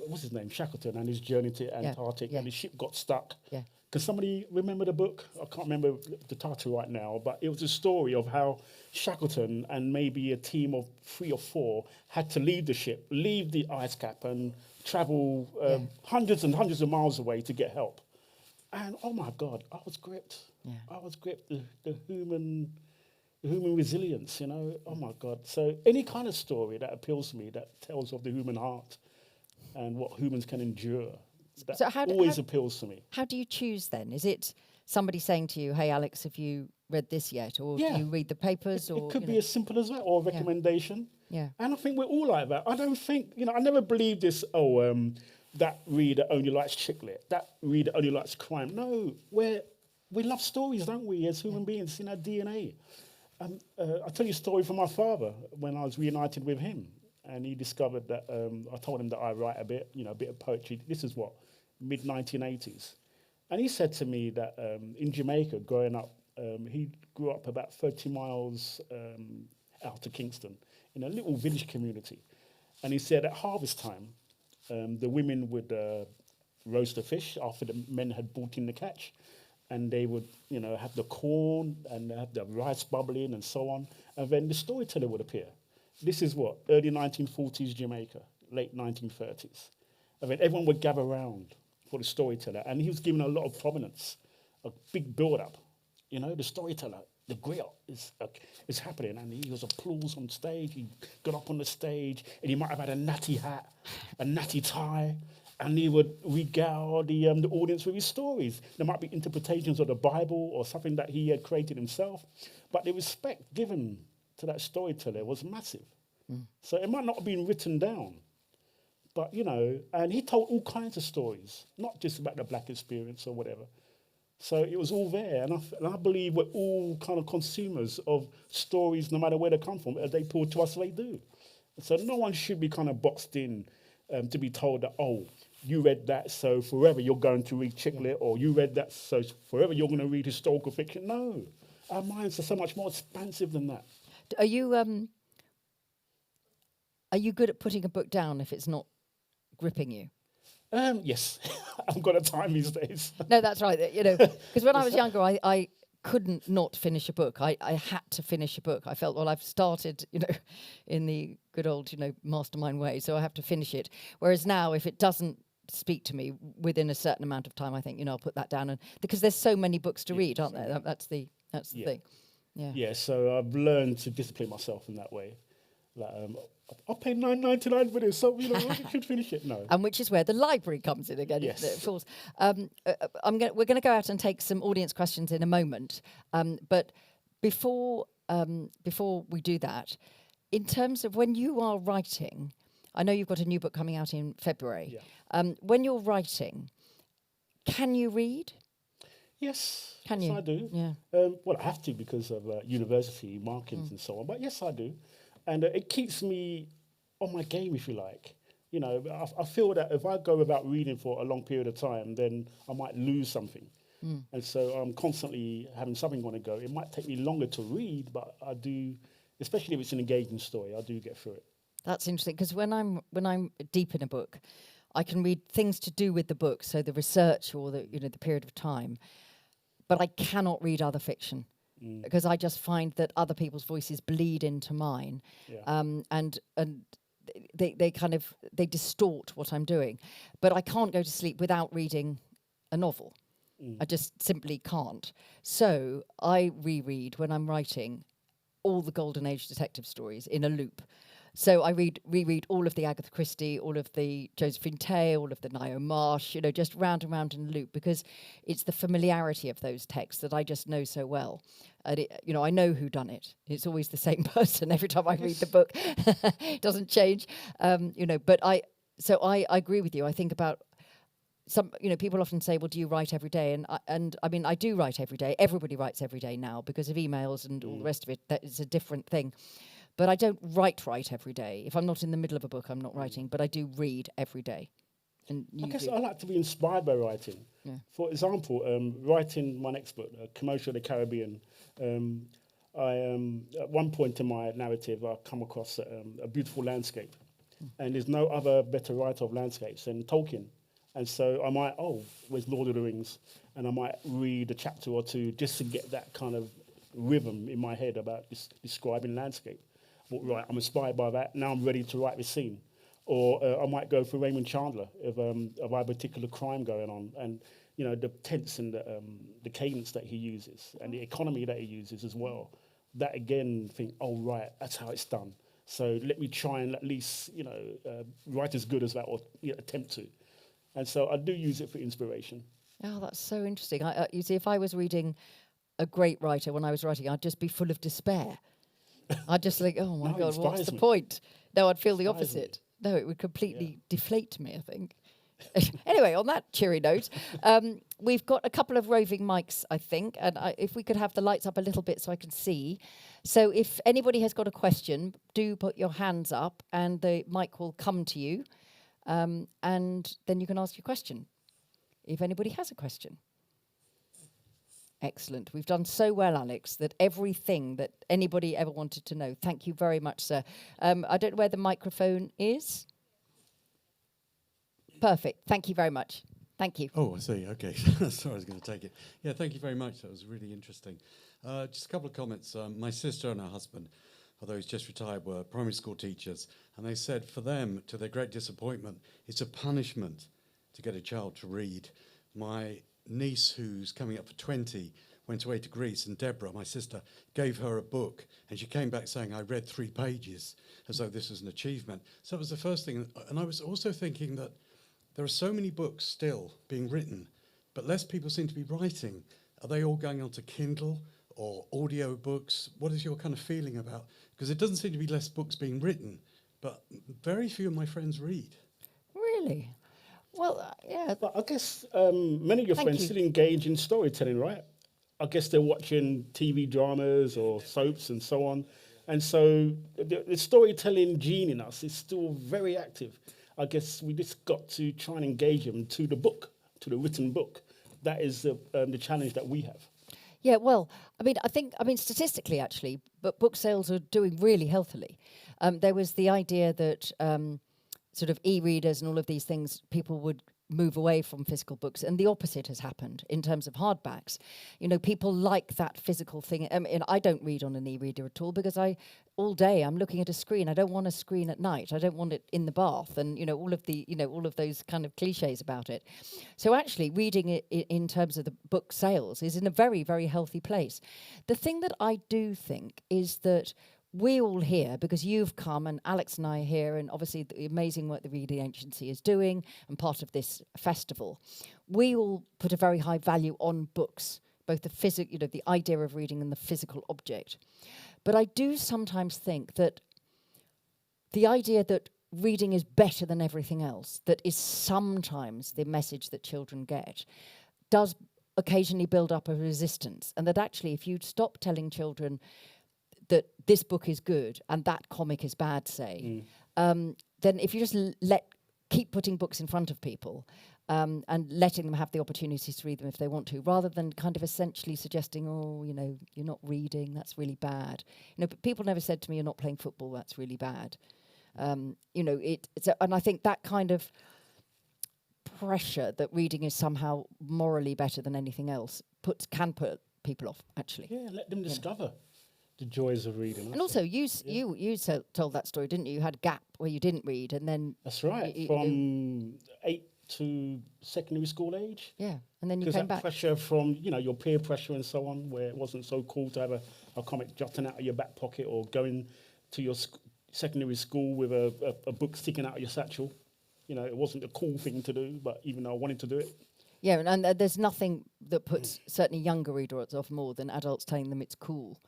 what's his name? Shackleton, and his journey to Antarctic, and his ship got stuck. Yeah. Can somebody remember the book? I can't remember the title right now, but it was a story of how Shackleton and maybe a team of 3 or 4 had to leave the ship, leave the ice cap, and travel hundreds and hundreds of miles away to get help. And oh my God, I was gripped. Yeah. I was gripped. The human resilience, you know. Oh my God. So any kind of story that appeals to me, that tells of the human heart and what humans can endure, that always appeals to me. How do you choose then? Is it somebody saying to you, "Hey, Alex, have you read this yet?" Or do you read the papers? It could be as simple as that, or a recommendation. Yeah. And I think we're all like that. I don't think, I never believed this, that reader only likes chick lit, that reader only likes crime. No, we love stories, don't we, as human beings, in our DNA. I'll tell you a story from my father when I was reunited with him. And he discovered that I told him that I write a bit of poetry. This is mid-1980s. And he said to me that in Jamaica, growing up, he grew up about 30 miles out of Kingston in a little village community. And he said at harvest time, the women would roast the fish after the men had brought in the catch. And they would, have the corn and have the rice bubbling and so on. And then the storyteller would appear. This is early 1940s Jamaica, late 1930s. I mean, everyone would gather around for the storyteller, and he was given a lot of prominence, a big build-up. The storyteller, the griot is happening, and he was applause on stage. He got up on the stage, and he might have had a natty hat, a natty tie, and he would regale the audience with his stories. There might be interpretations of the Bible or something that he had created himself, but the respect given to that storyteller was massive. So it might not have been written down, but, and he told all kinds of stories, not just about the black experience or whatever. So it was all there, and I believe we're all kind of consumers of stories, no matter where they come from. They pull to us, they do. So no one should be kind of boxed in to be told that, oh, you read that, so forever you're going to read chick lit, or you read that, so forever you're going to read historical fiction. No, our minds are so much more expansive than that. Are you good at putting a book down if it's not gripping you? Yes, I've got a time these days. No, that's right. Because when I was younger, I couldn't not finish a book. I had to finish a book. I felt, well, I've started, in the good old, mastermind way, so I have to finish it. Whereas now, if it doesn't speak to me within a certain amount of time, I think, I'll put that down. And because there's so many books to read, aren't there? That's the thing. Yeah. So I've learned to discipline myself in that way. Like, I'll pay $9.99 for this, so I should finish it. No. And which is where the library comes in again. Yes. Of course. We're going to go out and take some audience questions in a moment. But before we do that, in terms of when you are writing, I know you've got a new book coming out in February. Yeah. When you're writing, can you read? Yes. Can yes, you? I do. Yeah. Well, I have to because of university markings and so on. But yes, I do. And it keeps me on my game, if you like. You know, I feel that if I go without reading for a long period of time, then I might lose something. And so I'm constantly having something on the go. It might take me longer to read, but I do, especially if it's an engaging story, I do get through it. That's interesting, because when I'm deep in a book, I can read things to do with the book, so the research or the the period of time, but I cannot read other fiction because I just find that other people's voices bleed into mine, Yeah. and they distort what I'm doing. But I can't go to sleep without reading a novel. I just simply can't. So I reread when I'm writing all the Golden Age detective stories in a loop. So I reread all of the Agatha Christie, all of the Josephine Tay, all of the Nio Marsh, just round and round in a loop, because it's the familiarity of those texts that I just know so well. And I know who done it. It's always the same person every time I read the book. It doesn't change. But I agree with you. I think about people often say, well, do you write every day? And I mean, I do write every day. Everybody writes every day now because of emails and all the rest of it. That is a different thing. But I don't write every day. If I'm not in the middle of a book, I'm not writing. But I do read every day. And I guess do. I like to be inspired by writing. Yeah. For example, writing my next book, Commercial of the Caribbean, at one point in my narrative, I come across a beautiful landscape. And there's no other better writer of landscapes than Tolkien. And so I might, where's Lord of the Rings? And I might read a chapter or two just to get that kind of rhythm in my head about describing landscape. Well, right, I'm inspired by that. Now I'm ready to write this scene. Or I might go for Raymond Chandler if I have a particular crime going on, and the tense and the cadence that he uses, and the economy that he uses as well. That again, think, right, that's how it's done. So let me try and at least write as good as that, or attempt to. And so I do use it for inspiration. Oh, that's so interesting. You see, if I was reading a great writer when I was writing, I'd just be full of despair. I'd just think, oh my No, God, what's the me. point? No, I'd feel the Inspires me. opposite. No, it would completely deflate me, I think. Anyway, on that cheery note, we've got a couple of roving mics, I think, and if we could have the lights up a little bit so I can see. So if anybody has got a question, do put your hands up and the mic will come to you, and then you can ask your question, if anybody has a question. Excellent. We've done so well, Alex, that everything that anybody ever wanted to know. Thank you very much, sir. I don't know where the microphone is. Perfect. Thank you very much. Thank you. Oh, I see. Okay. Sorry, I was going to take it. Yeah, thank you very much. That was really interesting. Just a couple of comments. My sister and her husband, although he's just retired, were primary school teachers. And they said for them, to their great disappointment, it's a punishment to get a child to read. My niece, who's coming up for 20, went away to Greece, and Deborah, my sister, gave her a book, and she came back saying, I read 3 pages, as though this was an achievement. So that was the first thing. And I was also thinking that there are so many books still being written, but less people seem to be writing. Are they all going on to Kindle or audio books? What is your kind of feeling about? Because it doesn't seem to be less books being written, but very few of my friends read. Really? Well, yeah. But I guess many of your friends still engage in storytelling, right? I guess they're watching TV dramas or soaps and so on. And so the storytelling gene in us is still very active. I guess we just got to try and engage them to the book, to the written book. That is the challenge that we have. Yeah, well, I mean, statistically, actually, but book sales are doing really healthily. There was the idea that sort of e-readers and all of these things, people would move away from physical books, and the opposite has happened in terms of hardbacks. People like that physical thing. I don't read on an e-reader at all because all day I'm looking at a screen. I don't want a screen at night. I don't want it in the bath, and all of those kind of cliches about it. So actually, reading it in terms of the book sales is in a very, very healthy place. The thing that I do think is that we all here, because you've come and Alex and I are here, and obviously the amazing work the Reading Agency is doing and part of this festival, we all put a very high value on books, both the idea of reading and the physical object. But I do sometimes think that the idea that reading is better than everything else, that is sometimes the message that children get, does occasionally build up a resistance. And that actually, if you stop telling children that this book is good and that comic is bad, say, then if you just keep putting books in front of people and letting them have the opportunities to read them if they want to, rather than kind of essentially suggesting, oh, you know, you're not reading, that's really bad. You know, but people never said to me, you're not playing football, that's really bad. You know, and I think that kind of pressure that reading is somehow morally better than anything else can put people off, actually. Yeah, let them discover the joys of reading. And also, you told that story, didn't you? You had a gap where you didn't read, and then... That's right, from 8 to secondary school age. Yeah, and then you came back. Pressure from, you know, your peer pressure and so on, where it wasn't so cool to have a comic jutting out of your back pocket or going to your secondary school with a book sticking out of your satchel. You know, it wasn't a cool thing to do, but even though I wanted to do it. Yeah, and there's nothing that puts certainly younger readers off more than adults telling them it's cool.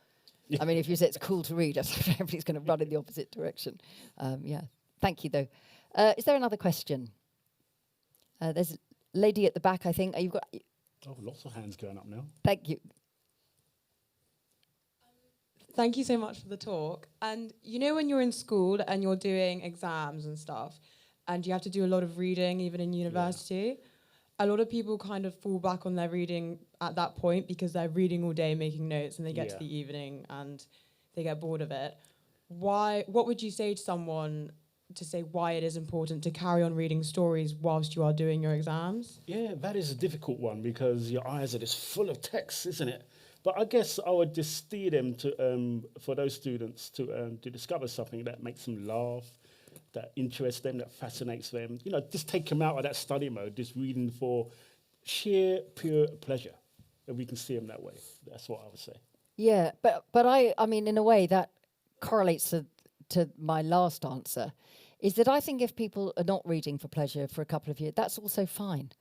Yeah. I mean, if you say it's cool to read, everybody's going to run in the opposite direction. Yeah, thank you, though. Is there another question? There's a lady at the back, I think. You've got... Oh, lots of hands going up now. Thank you. Thank you so much for the talk. And you know when you're in school and you're doing exams and stuff, and you have to do a lot of reading, even in university, a lot of people kind of fall back on their reading at that point because they're reading all day, making notes, and they get to the evening and they get bored of it. What would you say to someone to say why it is important to carry on reading stories whilst you are doing your exams? Yeah, that is a difficult one because your eyes are just full of text, isn't it? But I guess I would just steer them to for those students to discover something that makes them laugh, that interests them, that fascinates them. You know, just take them out of that study mode, just reading for sheer, pure pleasure. And we can see them that way. That's what I would say. Yeah, but I mean, in a way that correlates to my last answer, is that I think if people are not reading for pleasure for a couple of years, that's also fine.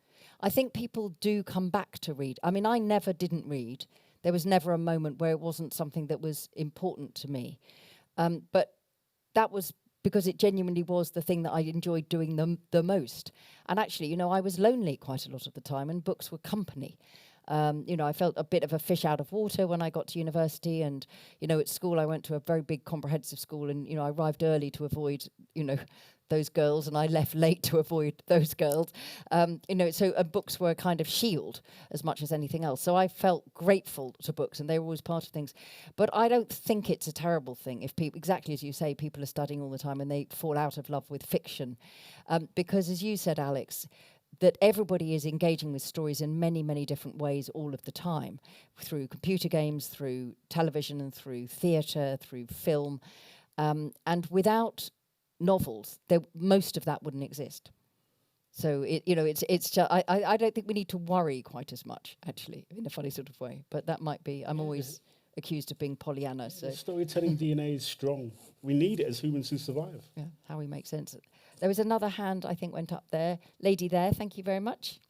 I think people do come back to read. I mean, I never didn't read. There was never a moment where it wasn't something that was important to me. But that was because it genuinely was the thing that I enjoyed doing the most. And actually, you know, I was lonely quite a lot of the time, and books were company. You know, I felt a bit of a fish out of water when I got to university, and, you know, at school I went to a very big comprehensive school, and, you know, I arrived early to avoid, you know, those girls, and I left late to avoid those girls. You know, so books were a kind of shield as much as anything else. So I felt grateful to books, and they were always part of things. But I don't think it's a terrible thing if people, exactly as you say, people are studying all the time and they fall out of love with fiction. Because as you said, Alex, that everybody is engaging with stories in many, many different ways all of the time, through computer games, through television, and through theatre, through film. And without novels, most of that wouldn't exist. So it's just, I don't think we need to worry quite as much, actually, in a funny sort of way. But that might be. I'm always accused of being Pollyanna. So the storytelling DNA is strong. We need it as humans to survive. Yeah, how we make sense. There was another hand I think went up there. Lady there, thank you very much.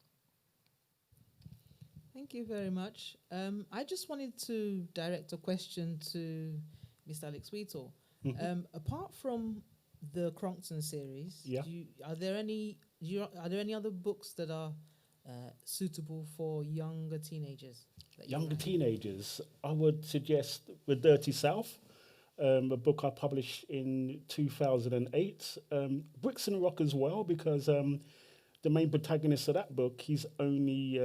Thank you very much. I just wanted to direct a question to Mr. Alex Wheatle. Apart from the Crompton series, are there any other books that are suitable for younger teenagers? Younger teenagers, I would suggest The Dirty South, a book I published in 2008. Bricks and Rock as well, because the main protagonist of that book, he's only,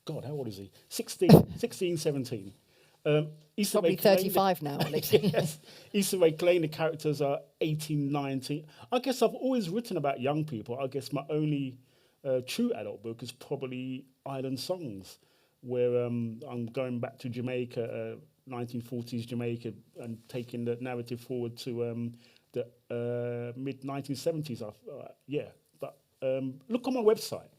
God, how old is he? 16, 17. Probably 35 now. Yes. Issa Rae Klein, the characters are 18, 19. I guess I've always written about young people. I guess my only true adult book is probably Island Songs, where I'm going back to Jamaica, 1940s Jamaica, and taking the narrative forward to the mid-1970s. But look on my website,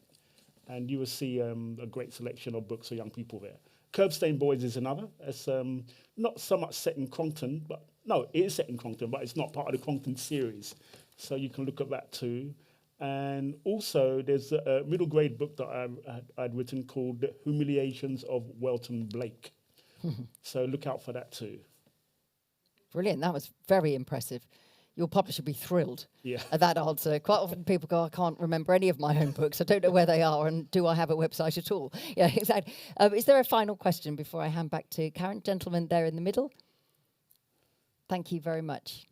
and you will see a great selection of books for young people there. Curbstone Boys is another. It's not so much set in Crompton, but no, it is set in Crompton, but it's not part of the Crompton series. So you can look at that too. And also there's a middle grade book that I'd written called The Humiliations of Welton Blake. So look out for that too. Brilliant. That was very impressive. your publisher would be thrilled Yeah. at that answer. Quite often people go, I can't remember any of my own books. I don't know where they are, and do I have a website at all? Yeah, exactly. Is there a final question before I hand back to Karen? Gentleman there in the middle. Thank you very much.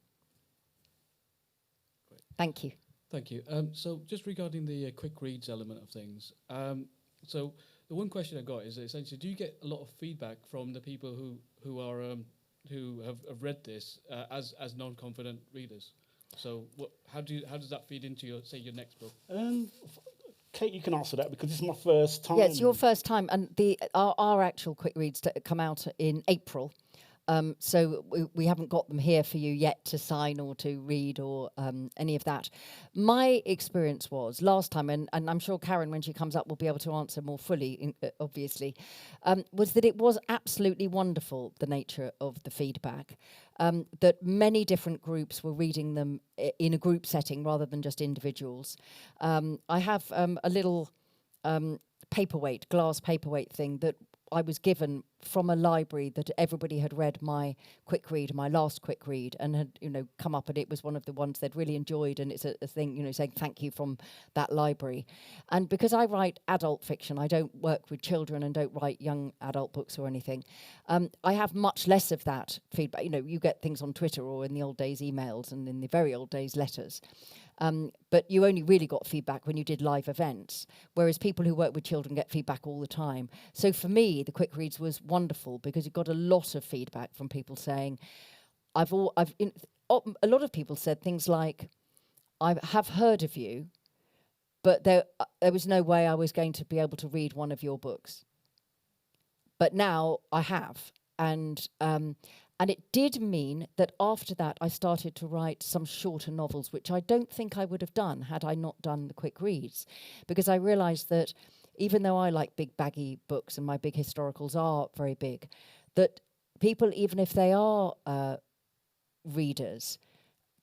Great. Thank you. Thank you. So just regarding the quick reads element of things, so the one question I got is essentially, do you get a lot of feedback from the people who have read this as non-confident readers? So how does that feed into your next book? Kate, you can answer that because this is my first time. Yeah, it's your first time, and our actual quick reads come out in April. So we haven't got them here for you yet to sign or to read or any of that. My experience was last time, and I'm sure Karen, when she comes up, will be able to answer more fully, obviously, was that it was absolutely wonderful, the nature of the feedback, that many different groups were reading them in a group setting rather than just individuals. I have a little glass paperweight thing that I was given from a library that everybody had read my last quick read, and had come up, and it was one of the ones they'd really enjoyed, and it's a thing saying thank you from that library. And because I write adult fiction, I don't work with children and don't write young adult books or anything. I have much less of that feedback. You get things on Twitter or in the old days emails, and in the very old days letters. But you only really got feedback when you did live events, whereas people who work with children get feedback all the time. So for me, the quick reads was wonderful because you got a lot of feedback from people saying, a lot of people said things like, I have heard of you, but there was no way I was going to be able to read one of your books. But now I have, and it did mean that after that I started to write some shorter novels, which I don't think I would have done had I not done the quick reads, because I realised that even though I like big baggy books and my big historicals are very big, that people, even if they are readers,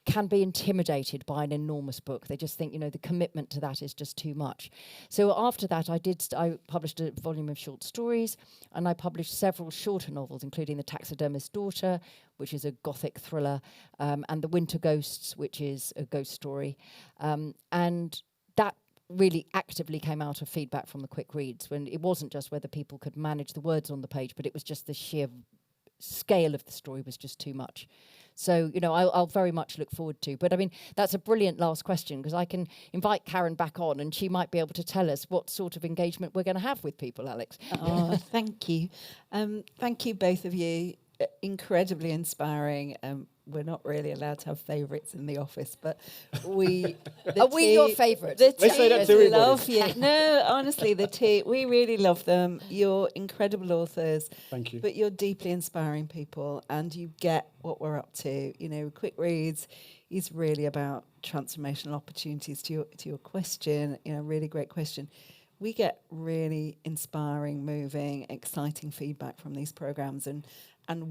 can be intimidated by an enormous book. They just think, the commitment to that is just too much. So after that, I published a volume of short stories, and I published several shorter novels, including The Taxidermist's Daughter, which is a gothic thriller, and The Winter Ghosts, which is a ghost story. And that really actively came out of feedback from the quick reads, when it wasn't just whether people could manage the words on the page, but it was just the sheer scale of the story was just too much. So, I'll very much look forward to. But, that's a brilliant last question, because I can invite Karen back on, and she might be able to tell us what sort of engagement we're going to have with people, Alex. Oh, thank you. Thank you, both of you. Incredibly inspiring. We're not really allowed to have favourites in the office, but are we your favourites? They say that to everybody. Love you. No, honestly, we really love them. You're incredible authors. Thank you. But you're deeply inspiring people, and you get what we're up to. Quick reads is really about transformational opportunities. To your question, really great question. We get really inspiring, moving, exciting feedback from these programs, and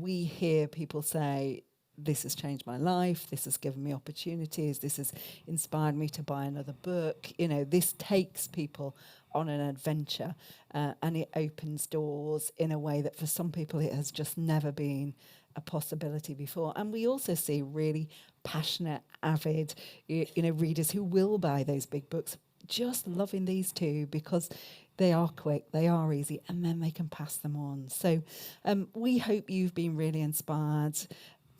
we hear people say, this has changed my life, this has given me opportunities, this has inspired me to buy another book. This takes people on an adventure, and it opens doors in a way that for some people it has just never been a possibility before. And we also see really passionate, avid, readers who will buy those big books, just loving these two because they are quick, they are easy, and then they can pass them on. So we hope you've been really inspired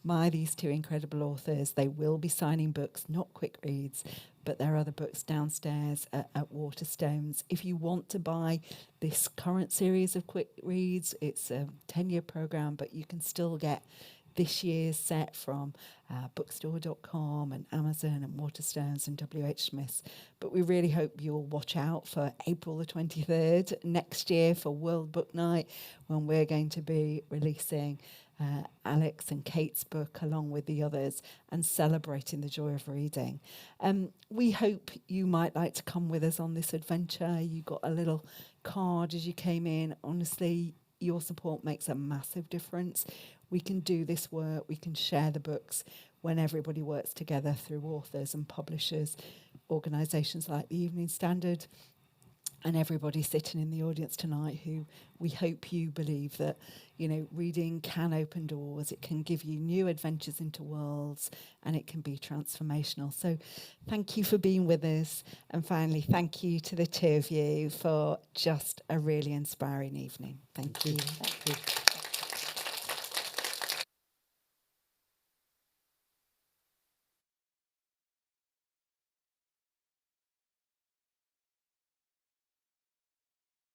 by these two incredible authors. They will be signing books, not quick reads, but there are other books downstairs at Waterstones. If you want to buy this current series of quick reads, it's a 10-year programme, but you can still get this year's set from bookstore.com and Amazon and Waterstones and WH Smith's. But we really hope you'll watch out for April the 23rd next year for World Book Night, when we're going to be releasing Alex and Kate's book along with the others and celebrating the joy of reading. We hope you might like to come with us on this adventure. You got a little card as you came in. Honestly, your support makes a massive difference. We can do this work, we can share the books when everybody works together through authors and publishers, organisations like the Evening Standard, and everybody sitting in the audience tonight, who we hope you believe that, you know, reading can open doors, it can give you new adventures into worlds, and it can be transformational. So thank you for being with us. And finally, thank you to the two of you for just a really inspiring evening. Thank you. Thank you.